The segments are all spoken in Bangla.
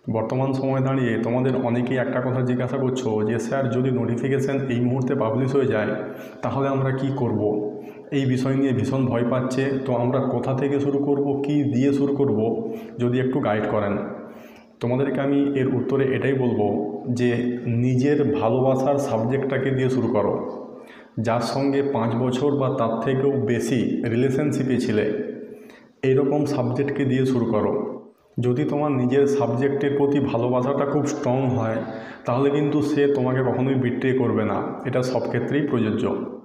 বর্তমান সময়ে দাঁড়িয়ে তোমাদের অনেকেই একটা কথা জিজ্ঞাসা করছো যে স্যার যদি নোটিফিকেশান এই মুহূর্তে পাবলিশ হয়ে যায় তাহলে আমরা কি করব। এই বিষয় নিয়ে ভীষণ ভয় পাচ্ছে। তো আমরা কোথা থেকে শুরু করব, কি দিয়ে শুরু করব, যদি একটু গাইড করেন। তোমাদেরকে আমি এর উত্তরে এটাই বলবো যে নিজের ভালোবাসার সাবজেক্টটাকে দিয়ে শুরু করো। যার সঙ্গে 5 বছর বা তার থেকেও বেশি রিলেশনশিপে ছিলে, এইরকম সাবজেক্টকে দিয়ে শুরু করো। যদি তোমার নিজের সাবজেক্টের প্রতি ভালোবাসাটা খুব স্ট্রং হয় তাহলে কিন্তু সে তোমাকে কখনোই বিট্রে করবে না। এটা সব ক্ষেত্রেই প্রযোজ্য।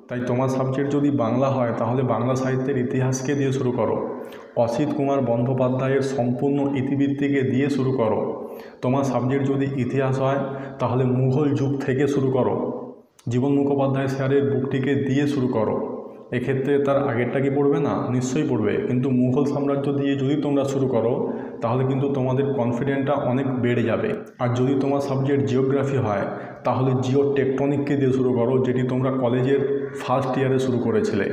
তাই তোমার সাবজেক্ট যদি বাংলা হয় তাহলে বাংলা সাহিত্যের ইতিহাসকে দিয়ে শুরু করো। অসিত কুমার বন্দ্যোপাধ্যায়ের সম্পূর্ণ ইতিবৃত্তিকে দিয়ে শুরু করো। তোমার সাবজেক্ট যদি ইতিহাস হয় তাহলে মুঘল যুগ থেকে শুরু করো। জীবন মুখোপাধ্যায় স্যারের বুকটিকে দিয়ে শুরু করো। এক্ষেত্রে তার আগেরটা কি পড়বে না? নিশ্চয়ই পড়বে। কিন্তু মুঘল সাম্রাজ্য দিয়ে যদি তোমরা শুরু করো তাহলে কিন্তু তোমাদের কনফিডেন্টটা অনেক বেড়ে যাবে। আর যদি তোমার সাবজেক্ট জিওগ্রাফি হয় তাহলে জিও টেকটনিককে দিয়ে শুরু করো, যেটি তোমরা কলেজের ফার্স্ট ইয়ারে শুরু করেছিলে।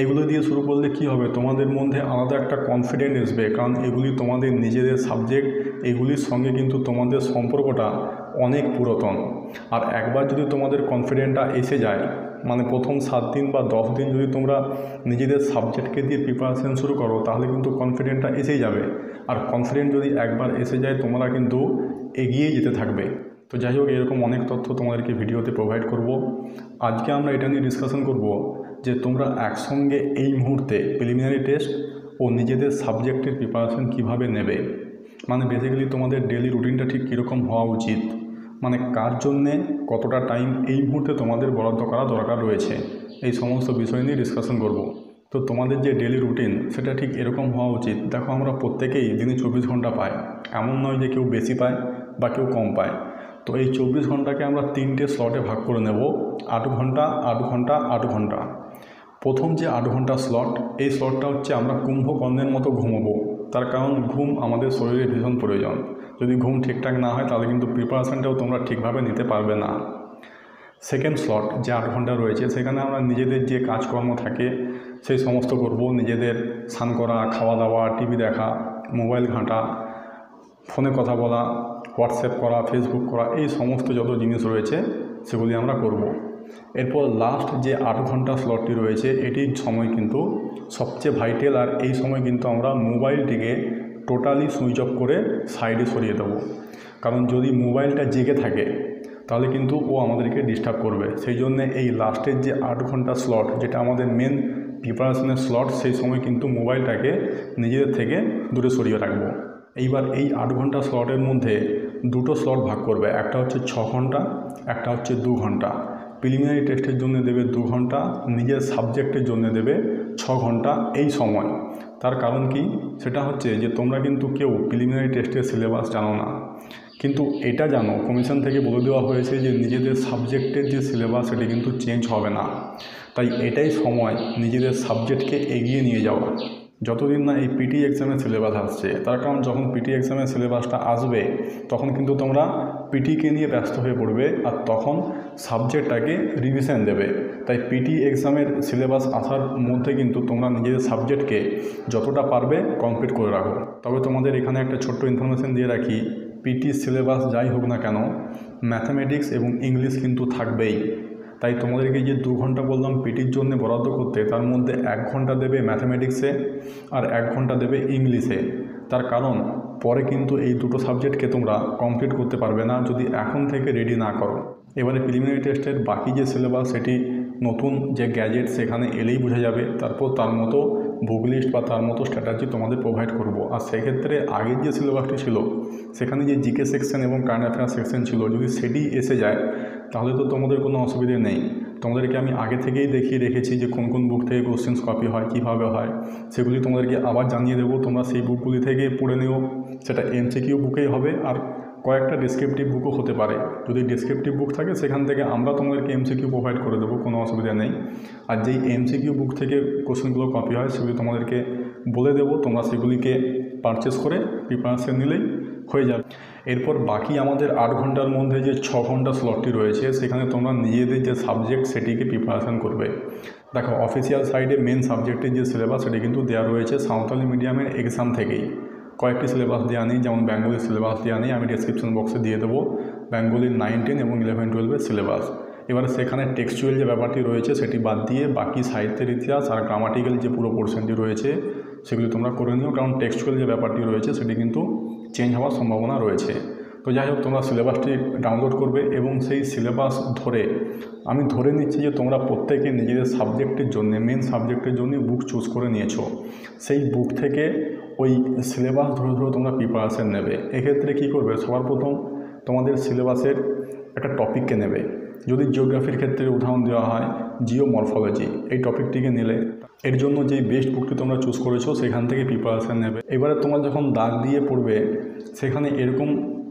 এগুলো দিয়ে শুরু করলে কি হবে, তোমাদের মধ্যে আলাদা একটা কনফিডেন্ট আসবে, কারণ এগুলি তোমাদের নিজেদের সাবজেক্ট। এগুলির সঙ্গে কিন্তু তোমাদের সম্পর্কটা অনেক পুরাতন। আর একবার যদি তোমাদের কনফিডেন্টটা এসে যায়, মানে প্রথম 7 দিন বা 10 দিন যদি তোমরা নিজেদের সাবজেক্টকে দিয়ে প্রিপারেশন শুরু করো তাহলে কিন্তু কনফিডেন্টটা এসেই যাবে। আর কনফিডেন্ট যদি একবার এসে যায় তোমরা কিন্তু এগিয়ে যেতে থাকবে। তো যাই হোক, এরকম অনেক তথ্য তোমাদেরকে ভিডিওতে প্রোভাইড করব। আজকে আমরা এটা নিয়ে ডিসকাশন করব যে তোমরা একসঙ্গে এই মুহূর্তে প্রিলিমিনারি টেস্ট ও নিজেদের সাবজেক্টের প্রিপারেশন কিভাবে নেবে। মানে বেসিক্যালি তোমাদের ডেলি রুটিনটা ঠিক কীরকম হওয়া উচিত, মানে কার জন্যে কতটা টাইম এই মুহূর্তে তোমাদের বরাদ্দ করা দরকার রয়েছে, এই সমস্ত বিষয় নিয়ে ডিসকাশন করব। তো তোমাদের যে ডেলি রুটিন সেটা ঠিক এরকম হওয়া উচিত। দেখো, আমরা প্রত্যেকেই দিনে 24 ঘন্টা পাই, এমন নয় যে কেউ বেশি পায় বা কেউ কম পায়। তো এই 24 ঘন্টাকে আমরা 3টে স্লটে ভাগ করে নেব, 8 ঘন্টা 8 ঘন্টা 8 ঘন্টা। প্রথম যে 8 ঘন্টা স্লট, এই স্লটটা হচ্ছে আমরা কুম্ভকর্ণের মতো ঘুমোবো। তার কারণ ঘুম আমাদের শরীরে ভীষণ প্রয়োজন। যদি ঘুম ঠিকঠাক না হয় তাহলে কিন্তু প্রিপারেশানটাও তোমরা ঠিকভাবে নিতে পারবে না। সেকেন্ড স্লট যে 8 ঘন্টা রয়েছে সেখানে আমরা নিজেদের যে কাজকর্ম থাকে সেই সমস্ত করব। নিজেদের স্নান করা, খাওয়া দাওয়া, টিভি দেখা, মোবাইল ঘাঁটা, ফোনে কথা বলা, হোয়াটসঅ্যাপ করা, ফেসবুক করা, এই সমস্ত যত জিনিস রয়েছে সেগুলি আমরা করব। এরপর লাস্ট যে 8 ঘন্টা স্লটটি রয়েছে এটির সময় কিন্তু সবচেয়ে ভাইটাল। আর এই সময় কিন্তু আমরা মোবাইলটিকে টোটালি সুইচ অফ করে সাইডে সরিয়ে দেবো। কারণ যদি মোবাইলটা জেগে থাকে তাহলে কিন্তু ও আমাদেরকে ডিস্টার্ব করবে। সেই জন্যে এই লাস্টের যে 8 ঘন্টা স্লট, যেটা আমাদের মেন প্রিপারেশনের স্লট, সেই সময় কিন্তু মোবাইলটাকে নিজেদের থেকে দূরে সরিয়ে রাখবো। এইবার এই 8 ঘন্টা স্লটের মধ্যে দুটো স্লট ভাগ করবে, একটা হচ্ছে 6 ঘন্টা, একটা হচ্ছে 2 ঘন্টা। প্রিলিমিনারি টেস্টের জন্য দেবে 2 ঘন্টা, নিজের সাবজেক্টের জন্য দেবে 6 ঘন্টা এই সময়। তার কারণ কি, সেটা হচ্ছে যে তোমরা কিন্তু কেউ প্রিলিমিনারি টেস্টের সিলেবাস জানো না, কিন্তু এটা জানো কমিশন থেকে বলে দেওয়া হয়েছে যে নিজেদের সাবজেক্টের যে সিলেবাস সেটি কিন্তু চেঞ্জ হবে না। তাই এটাই সময় নিজেদের সাবজেক্টকে এগিয়ে নিয়ে যাওয়া, যতদিন না এই পিটি এক্সামের সিলেবাস আসছে। তার কারণ যখন পিটি এক্সামের সিলেবাসটা আসবে তখন কিন্তু তোমরা পিটিকে নিয়ে ব্যস্ত হয়ে পড়বে আর তখন সাবজেক্টটাকে রিভিশন দেবে। তাই পিটি এক্সামের সিলেবাস আসার মধ্যে কিন্তু তোমরা নিজেদের সাবজেক্টকে যতটা পারবে কমপ্লিট করে রাখো। তবে তোমাদের এখানে একটা ছোট্ট ইনফরমেশন দিয়ে রাখি, পিটি সিলেবাস যাই হোক না কেন, ম্যাথামেটিক্স এবং ইংলিশ কিন্তু থাকবেই। তাই তোমাদেরকে যে 2 ঘন্টা বললাম পিটির জন্য বরাদ্দ করতে, তার মধ্যে 1 ঘন্টা দেবে ম্যাথামেটিক্সে আর 1 ঘন্টা দেবে ইংলিশে। তার কারণ পরে কিন্তু এই দুটো সাবজেক্টকে তোমরা কমপ্লিট করতে পারবে না যদি এখন থেকে রেডি না করো। এবারে প্রিলিমিনারি টেস্টের বাকি যে সিলেবাস সেটি নতুন যে গ্যাজেট সেখানে এলেই বোঝা যাবে। তারপর তার মতো বুক লিস্ট বা তার মতো স্ট্র্যাটাজি তোমাদের প্রোভাইড করব। আর সেক্ষেত্রে আগের যে সিলেবাসটি ছিল সেখানে যে জিকে সেকশন এবং কারেন্ট অ্যাফেয়ার্স সেকশন ছিল, যদি সেটি এসে যায় তাহলে তো তোমাদের কোনো অসুবিধে নেই। তোমাদেরকে আমি আগে থেকেই দেখিয়ে রেখেছি যে কোন কোন বুক থেকে কোশ্চেন্স কপি হয়, কীভাবে হয়, সেগুলি তোমাদেরকে আবার জানিয়ে দেবো। তোমরা সেই বুকগুলি থেকে পড়ে নিও। সেটা এমসিকিউ বুকেই হবে আর কয়েকটা ডেসক্রিপটিভ বুকও হতে পারে। যদি ডেসক্রিপটিভ বুক থাকে সেখান থেকে আমরা তোমাদেরকে এমসিকিউ প্রোভাইড করে দেবো, কোনো অসুবিধা নেই। আর যেই এমসিকিউ বুক থেকে কোশ্চেনগুলো কপি হয় সেগুলি তোমাদেরকে বলে দেবো, তোমরা সেগুলিকে পারচেস করে প্রিপারেশন নিলেই হয়ে যাবে। এরপর বাকি আমাদের 8 ঘন্টার মধ্যে যে 6 ঘন্টা স্লটটি রয়েছে সেখানে তোমরা নিজেদের যে সাবজেক্ট সেটিকে প্রিপারেশন করবে। দেখো, অফিসিয়াল সাইডে মেন সাবজেক্টের যে সিলেবাস সেটি কিন্তু দেওয়া রয়েছে সাঁওতালি মিডিয়ামের এক্সাম থেকেই। কয়েকটি সিলেবাস দেওয়া নেই, যেমন বেঙ্গলির সিলেবাস দেওয়া নেই। আমি ডেসক্রিপশন বক্সে দিয়ে দেবো বেঙ্গলির 9, 10 এবং 11, 12-এর সিলেবাস। এবারে সেখানে টেক্সচুয়াল যে ব্যাপারটি রয়েছে সেটি বাদ দিয়ে বাকি সাহিত্যের ইতিহাস আর গ্রামাটিক্যাল যে পুরো পোর্শনটি রয়েছে সেগুলি তোমরা করে নিও, কারণ টেক্সচুয়াল যে ব্যাপারটি রয়েছে সেটি কিন্তু চেঞ্জ হওয়ার সম্ভাবনা রয়েছে। তো যাই হোক, তোমরা সিলেবাসটি ডাউনলোড করবে এবং সেই সিলেবাস ধরে, আমি ধরে নিচ্ছি যে তোমরা প্রত্যেকে নিজেদের সাবজেক্টের জন্য, মেন সাবজেক্টের জন্য বুক চুজ করে নিয়েছো। সেই বুক থেকে ওই সিলেবাস ধরে ধরে তোমরা প্রিপারেশন নেবে। এক্ষেত্রে কী করবে, সবার প্রথম তোমাদের সিলেবাসের একটা টপিককে নেবে। যদি জিওগ্রাফির ক্ষেত্রে উদাহরণ দেওয়া হয় জিওমরফোলজি, এই টপিকটিকে নিলে এর জন্য যেই বেস্ট বুকটি তোমরা চুজ করেছো সেখান থেকে প্রিপারেশান নেবে। এবারে তোমরা যখন দাগ দিয়ে পড়বে সেখানে এরকম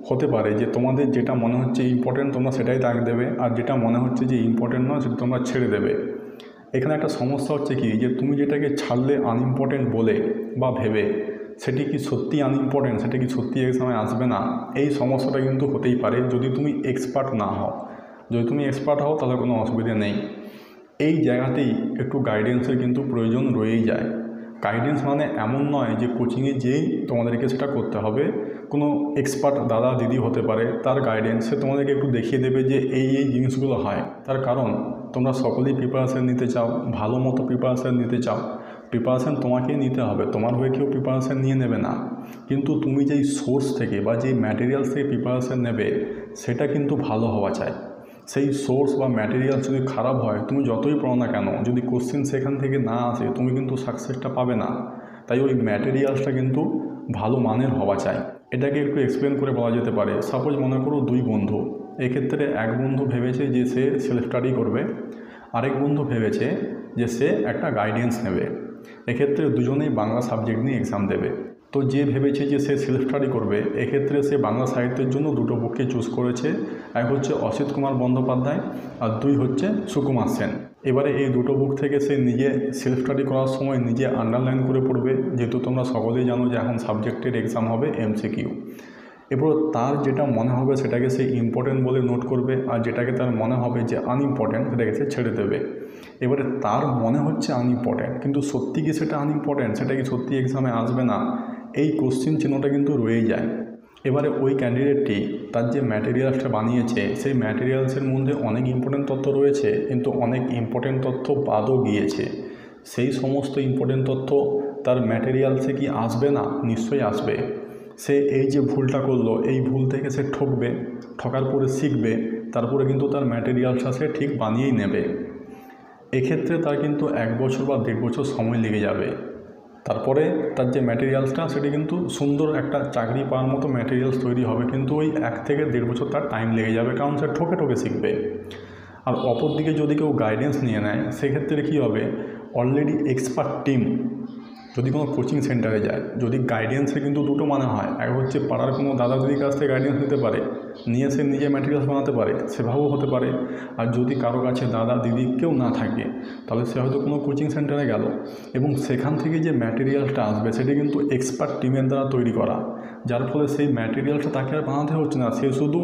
হতে পারে যে তোমাদের যেটা মনে হচ্ছে ইম্পর্টেন্ট তোমরা সেটাই দাগ দেবে, আর যেটা মনে হচ্ছে যে ইম্পর্টেন্ট নয় সেটা তোমরা ছেড়ে দেবে। এখানে একটা সমস্যা হচ্ছে কি, যে তুমি যেটাকে ছাড়লে আনইম্পর্টেন্ট বলে বা ভেবে, সেটি কি সত্যি আনইম্পর্টেন্ট, সেটা কি সত্যি এক্সামে আসবে না, এই সমস্যাটা কিন্তু হতেই পারে যদি তুমি এক্সপার্ট না হও। যদি তুমি এক্সপার্ট হও তাহলে কোনো অসুবিধা নেই। এই জায়গাতেই একটু গাইডেন্সের কিন্তু প্রয়োজন রয়েই যায়। গাইডেন্স মানে এমন নয় যে কোচিংয়ে যেই তোমাদেরকে সেটা করতে হবে। কোনো এক্সপার্ট দাদা দিদি হতে পারে, তার গাইডেন্স সে তোমাদেরকে একটু দেখিয়ে দেবে যে এই এই জিনিসগুলো হয়। তার কারণ তোমরা সকলেই প্রিপারেশান নিতে চাও, ভালো মতো প্রিপারেশান নিতে চাও। প্রিপারেশান তোমাকেই নিতে হবে, তোমার হয়ে কেউ প্রিপারেশান নিয়ে নেবে না। কিন্তু তুমি যেই সোর্স থেকে বা যেই ম্যাটেরিয়ালস থেকে প্রিপারেশান নেবে সেটা কিন্তু ভালো হওয়া চাই। সেই সোর্স বা ম্যাটেরিয়ালস যদি খারাপ হয়, তুমি যতই পড়ো না কেন, যদি কোশ্চেন সেখান থেকে না আসে তুমি কিন্তু সাকসেসটা পাবে না। তাই ওই ম্যাটেরিয়ালসটা কিন্তু ভালো মানের হওয়া চাই। এটাকে একটু এক্সপ্লেন করে বলা যেতে পারে। সাপোজ মনে করো দুই বন্ধু, এক্ষেত্রে এক বন্ধু ভেবেছে যে সে সেলফ স্টাডি করবে, আরেক বন্ধু ভেবেছে যে সে একটা গাইডেন্স নেবে। এক্ষেত্রে দুজনেই বাংলা সাবজেক্ট নিয়ে এক্সাম দেবে। তো যে ভেবেছে যে সে সেলফ স্টাডি করবে, এক্ষেত্রে সে বাংলা সাহিত্যের জন্য দুটো বুককে চুজ করেছে। এক হচ্ছে অসিত কুমার বন্দ্যোপাধ্যায় আর দুই হচ্ছে সুকুমার সেন। এবারে এই দুটো বুক থেকে সে নিজে সেলফ স্টাডি করার সময় নিজে আন্ডারলাইন করে পড়বে, যেহেতু তোমরা সকলেই জানো যে এখন সাবজেক্টের এক্সাম হবে MCQ। এরপর তার যেটা মনে হবে সেটাকে সে ইম্পর্টেন্ট বলে নোট করবে, আর যেটাকে তার মনে হবে যে আনইম্পর্টেন্ট সেটাকে সে ছেড়ে দেবে। এবারে তার মনে হচ্ছে আনইম্পর্টেন্ট, কিন্তু সত্যি কি সেটা আনইম্পর্টেন্ট, সেটা কি সত্যি এক্সামে আসবে না, এই কোশ্চিন চিহ্নটা কিন্তু রয়েই যায়। এবারে ওই ক্যান্ডিডেটটি তার যে ম্যাটেরিয়ালসটা বানিয়েছে সেই ম্যাটেরিয়ালসের মধ্যে অনেক ইম্পর্টেন্ট তথ্য রয়েছে, কিন্তু অনেক ইম্পর্টেন্ট তথ্য বাদও গিয়েছে। সেই সমস্ত ইম্পর্টেন্ট তথ্য তার ম্যাটেরিয়ালসে কি আসবে না? নিশ্চয়ই আসবে। সে এই যে ভুলটা করলো, এই ভুল থেকে সে ঠকবে, ঠকার পরে শিখবে, তারপরে কিন্তু তার ম্যাটেরিয়ালসটা সে ঠিক বানিয়েই নেবে। এক্ষেত্রে তার কিন্তু 1 বছর বা 1.5 বছর সময় লেগে যাবে। তারপরে তার যে ম্যাটেরিয়ালসটা সেটি কিন্তু সুন্দর একটা চাকরি পাওয়ার মতো ম্যাটেরিয়ালস তৈরি হবে, কিন্তু ওই 1 থেকে 1.5 বছর তার টাইম লেগে যাবে, কারণ সে ঠকে ঠকে শিখবে। আর অপরদিকে যদি কেউ গাইডেন্স নিয়ে নেয় সেক্ষেত্রে কী হবে, অলরেডি এক্সপার্ট টিম যদি কোনো কোচিং সেন্টারে যায়, যদি গাইডেন্সে কিন্তু দুটো মানে হয়, এক হচ্ছে পাড়ার কোনো দাদা দিদির কাছ থেকে গাইডেন্স নিতে পারে, নিয়ে সে নিজে ম্যাটেরিয়ালস বানাতে পারে, সেভাবেও হতে পারে। আর যদি কারো কাছে দাদা দিদি কেউ না থাকে তাহলে সে হয়তো কোনো কোচিং সেন্টারে গেল, এবং সেখান থেকে যে ম্যাটেরিয়ালসটা আসবে সেটি কিন্তু এক্সপার্ট টিমের দ্বারা তৈরি করা, যার ফলে সেই ম্যাটেরিয়ালসটা তাকে আর বানাতে হচ্ছে না, সে শুধু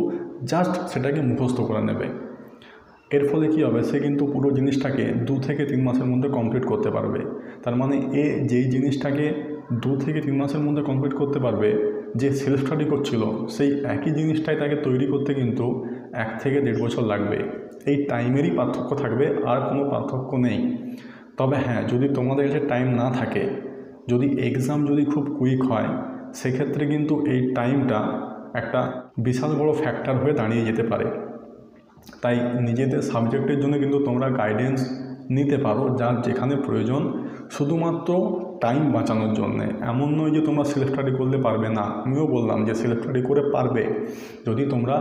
জাস্ট সেটাকে মুখস্থ করে নেবে। এর ফলে কী হবে, সে কিন্তু পুরো জিনিসটাকে 2 থেকে 3 মাসের মধ্যে কমপ্লিট করতে পারবে। তার মানে যেই জিনিসটাকে 2 থেকে 3 মাসের মধ্যে কমপ্লিট করতে পারবে, যে সেলফ স্টাডি করছিল সেই একই জিনিসটাই তাকে তৈরি করতে কিন্তু 1 থেকে 1.5 বছর লাগবে। এই টাইমেরই পার্থক্য থাকবে, আর কোনো পার্থক্য নেই। তবে হ্যাঁ, যদি তোমাদের কাছে টাইম না থাকে, যদি এক্সাম যদি খুব কুইক হয়, সেক্ষেত্রে কিন্তু এই টাইমটা একটা বিশাল বড় ফ্যাক্টর হয়ে দাঁড়িয়ে যেতে পারে। তাই নিজেদের সাবজেক্টের জন্য কিন্তু তোমরা গাইডেন্স নিতে পারো, যার যেখানে প্রয়োজন, শুধুমাত্র টাইম বাঁচানোর জন্যে। এমন নয় যে তোমরা সেলফ স্টাডি করলে পারবে না, আমিও বললাম যে সেলফ স্টাডি করে পারবে, যদি তোমরা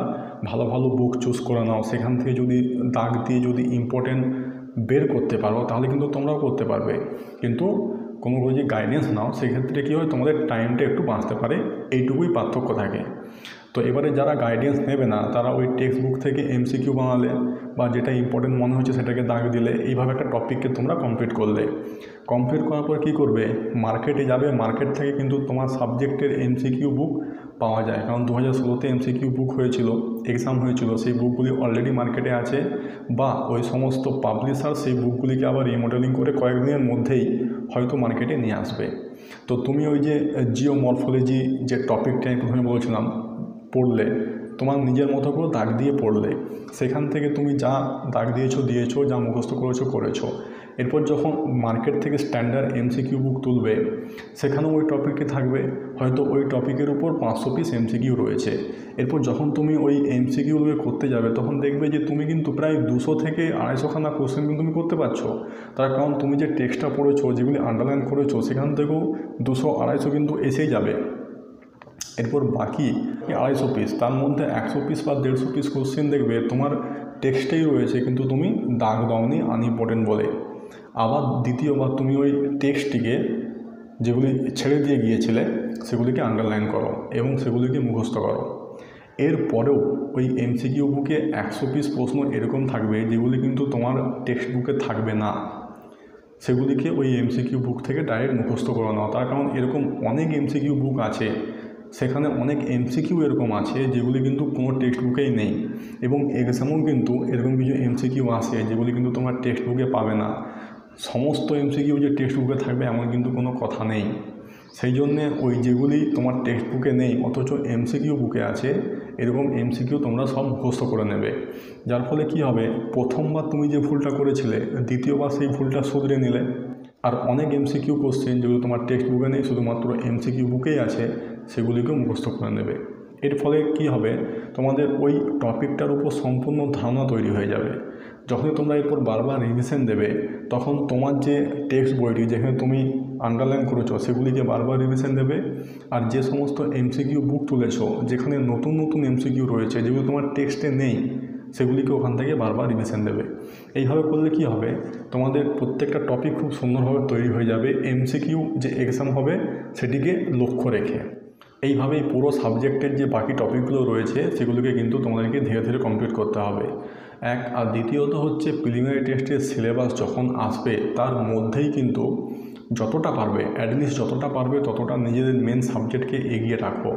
ভালো ভালো বুক চুজ করে নাও, সেখান থেকে যদি দাগ দিয়ে যদি ইম্পর্টেন্ট বের করতে পারো তাহলে কিন্তু তোমরাও করতে পারবে। কিন্তু কোনো যদি গাইডেন্স নাও সেক্ষেত্রে কী হয়, তোমাদের টাইমটা একটু বাঁচতে পারে, এইটুকুই পার্থক্য থাকে। তো এবারে যারা গাইডেন্স নেবে না তারা ওই টেক্সট বুক থেকে MCQ বানালে বা যেটা ইম্পর্টেন্ট মনে হচ্ছে সেটাকে দাগ দিলে, এইভাবে একটা টপিককে তোমরা কমপ্লিট করলে, কমপ্লিট করার পর কী করবে, মার্কেটে যাবে, মার্কেট থেকে কিন্তু তোমার সাবজেক্টের MCQ বুক পাওয়া যায়, কারণ 2016তে MCQ বুক হয়েছিল, এক্সাম হয়েছিল, সেই বুকগুলি অলরেডি মার্কেটে আছে, বা ওই সমস্ত পাবলিশার সেই বুকগুলিকে আবার রিমডেলিং করে কয়েকদিনের মধ্যেই হয়তো মার্কেটে নিয়ে আসবে। তো তুমি ওই যে জিওমরফোলজি যে টপিকটা আমি প্রথমে বলেছিলাম পড়লে, তোমার নিজের মতো করে দাগ দিয়ে পড়লে, সেখান থেকে তুমি যা দাগ দিয়েছো, যা মুখস্থ করেছো। এরপর যখন মার্কেট থেকে স্ট্যান্ডার্ড এমসিকিউ বুক তুলবে, সেখানেও ওই টপিকটি থাকবে, হয়তো ওই টপিকের উপর 500 পিস এমসিকিউ রয়েছে। এরপর যখন তুমি ওই এমসিকিউগুলো করতে যাবে, তখন দেখবে যে তুমি কিন্তু প্রায় 200 থেকে 250 খানা কোশ্চেন কিন্তু তুমি করতে পারছো। তার কারণ তুমি যে টেক্সটটা পড়েছো, যেগুলি আন্ডারলাইন করেছো, সেখান থেকেও 200-250 কিন্তু এসেই যাবে। এরপর বাকি 250 পিস, তার মধ্যে 100 পিস বা 150 পিস কোশ্চেন দেখবে তোমার টেক্সটেই রয়েছে, কিন্তু তুমি দাগ দাওনি আনইম্পর্টেন্ট বলে। আবার দ্বিতীয়বার তুমি ওই টেক্সটটিকে যেগুলি ছেড়ে দিয়ে গিয়েছিলে সেগুলিকে আন্ডারলাইন করো এবং সেগুলিকে মুখস্থ করো। এরপরেও ওই এমসিকিউ বুকে 100 পিস প্রশ্ন এরকম থাকবে যেগুলি কিন্তু তোমার টেক্সট বুকে থাকবে না, সেগুলিকে ওই এমসিকিউ বুক থেকে ডাইরেক্ট মুখস্থ করে নাও। তার কারণ এরকম অনেক এমসিকিউ বুক আছে, সেখানে অনেক এমসিকিউ এরকম আছে যেগুলি কিন্তু কোনো টেক্সট বুকেই নেই, এবং এক্সামেও কিন্তু এরকম কিছু এমসিকিউ আসে যেগুলি কিন্তু তোমার টেক্সট বুকে পাবে না। সমস্ত এমসিকিউ যে টেক্সট বুকে থাকবে এমন কিন্তু কোনো কথা নেই। সেই জন্যে ওই যেগুলি তোমার টেক্সট বুকে নেই অথচ এমসিকিউ বুকে আছে, এরকম এমসিকিউ তোমরা সব মুখস্থ করে নেবে। যার ফলে কি হবে, প্রথমবার তুমি যে ভুলটা করেছিলে দ্বিতীয়বার সেই ভুলটা শুধরে নিলে। আর অনেক এমসিকিউ কোশ্চেন যেগুলো তোমার টেক্সট বুকে নেই, শুধুমাত্র এমসিকিউ বুকেই আছে, সেগুলিকেও মুখস্থ করে নেবে। এর ফলে কি হবে, তোমাদের ওই টপিকটার উপর সম্পূর্ণ ধারণা তৈরি হয়ে যাবে। যখনই তোমরা এরপর বারবার রিভিশন দেবে, তখন তোমার যে টেক্সট বইটি যেখানে তুমি আন্ডারলাইন করেছো সেগুলিকে বারবার রিভিশন দেবে। আর যে সমস্ত এমসিকিউ বুক তুলেছো, যেখানে নতুন নতুন এমসিকিউ রয়েছে যেগুলো তোমার টেক্সটে নেই, সেগুলিকে ওখান থেকে বারবার রিভিশন দেবে। এইভাবে করলে কি হবে, তোমাদের প্রত্যেকটা টপিক খুব সুন্দরভাবে তৈরি হয়ে যাবে এমসিকিউ যে এক্সাম হবে সেটিকে লক্ষ্য রেখে। এইভাবেই পুরো সাবজেক্টের যে বাকি টপিকগুলো রয়েছে সেগুলোকে কিন্তু তোমাদেরকে ধীরে ধীরে কমপ্লিট করতে হবে। আর দ্বিতীয়ত হচ্ছে প্রিলিমিনারি টেস্টের সিলেবাস যখন আসবে তার মধ্যেই কিন্তু যতটা পারবে, অ্যাটলিস্ট যতটা পারবে ততটা নিজেদের মেন সাবজেক্টকে এগিয়ে রাখো।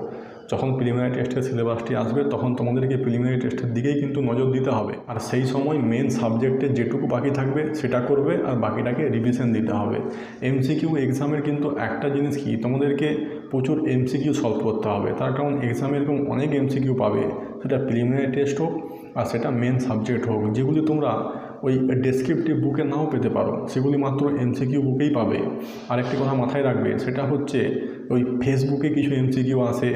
যখন প্রিলিমিনারি টেস্টের সিলেবাসটি আসবে তখন তোমাদেরকে প্রিলিমিনারি টেস্টের দিকেই কিন্তু নজর দিতে হবে। আর সেই সময় মেন সাবজেক্টের যেটুকু বাকি থাকবে সেটা করবে, আর বাকিটাকে রিভিশন দিতে হবে। এমসিকিউ এক্সামের কিন্তু একটা জিনিস কি, তোমাদেরকে প্রচুর এমসিকিউ সলভ করতে হবে। তার কারণ এক্সামে এরকম অনেক এমসিকিউ পাবে, সেটা প্রিলিমিনারি টেস্ট হোক আর সেটা মেন সাবজেক্ট হোক, যেগুলি তোমরা ওই ডেসক্রিপটিভ বুকে নাও পেতে পারো, সেগুলি মাত্র এমসিকিউ বুকেই পাবে। আরেকটি কথা মাথায় রাখবে, সেটা হচ্ছে ওই ফেসবুকে কিছু এমসিকিউ আসে,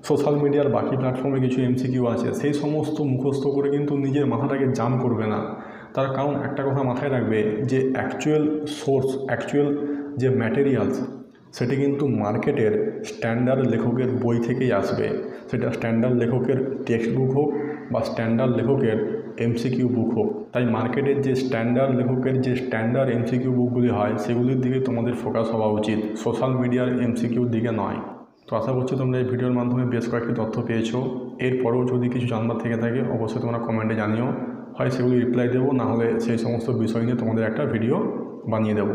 সোশ্যাল মিডিয়ার বাকি প্ল্যাটফর্মে কিছু এমসিকিউ আছে, সেই সমস্ত মুখস্থ করে কিন্তু নিজের মাথাটাকে জাম করবে না। তার কারণ একটা কথা মাথায় রাখবে যে অ্যাকচুয়াল সোর্স, অ্যাকচুয়াল যে ম্যাটেরিয়ালস, সেটি কিন্তু মার্কেটের স্ট্যান্ডার্ড লেখকের বই থেকেই আসবে। সেটা স্ট্যান্ডার্ড লেখকের টেক্সট বুক হোক বা স্ট্যান্ডার্ড লেখকের এমসিকিউ বুক হোক। তাই মার্কেটের যে স্ট্যান্ডার্ড লেখকের যে স্ট্যান্ডার্ড এমসিকিউ বুকগুলি হয় সেগুলির দিকে তোমাদের ফোকাস হওয়া উচিত, সোশ্যাল মিডিয়ার এমসিকিউর দিকে নয়। তো আশা করছি তোমরা এই ভিডিওর মাধ্যমে বেশ কয়েকটি তথ্য পেয়েছো। এরপরেও যদি কিছু জানবার থেকে থাকে অবশ্যই তোমরা কমেন্টে জানিও, হয় সেগুলি রিপ্লাই দেবো, না হলে সেই সমস্ত বিষয় নিয়ে তোমাদের একটা ভিডিও বানিয়ে দেবো।